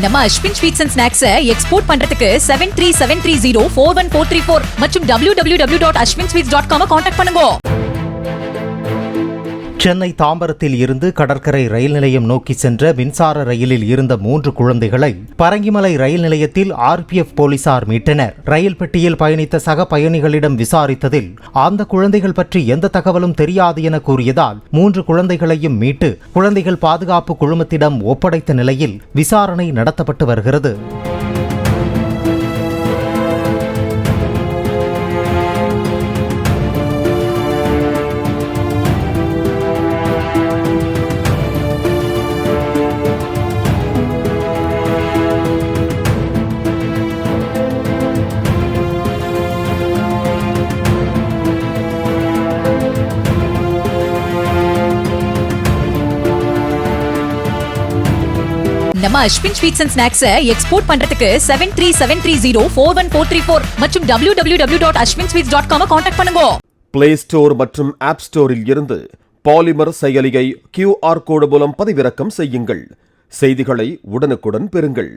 நம்ம Ashwin sweets and snacks export பண்றதுக்கு 7373041434 மற்றும் www.ashwinsweets.com கான்டாக்ட் பண்ணுங்க. சென்னை தாம்பரத்தில் இருந்து கடற்கரை ரயில் நிலையம் நோக்கி சென்ற மின்சார ரயிலில் இருந்த 3 குழந்தைகளை பரங்கிமலை ரயில் நிலையத்தில் RPF போலீசார் மீட்டனர். ரயில் பெட்டியில் பயணித்த சக பயணிகளிடம் விசாரித்ததில் அந்த குழந்தைகள் பற்றி எந்த தகவலும் தெரியாது என கூறியதால் 3 குழந்தைகளையும் மீட்டு குழந்தைகள் பாதுகாப்பு குழுமத்திடம் ஒப்படைத்த நிலையில் விசாரணை நடத்தப்பட்டு வருகிறது. நம்ம Ashwin sweets and snacks export பண்றதுக்கு 7373041434 மற்றும் www.ashwinsweets.com கான்டாக்ட் பண்ணுங்க. பிளே ஸ்டோர் மற்றும் ஆப் ஸ்டோரில் இருந்து பாலிமர் செயலியை QR கோடு மூலம் பதிவிறக்கம் செய்யுங்கள். செய்திகளை உடனுக்குடன் பெறுங்கள்.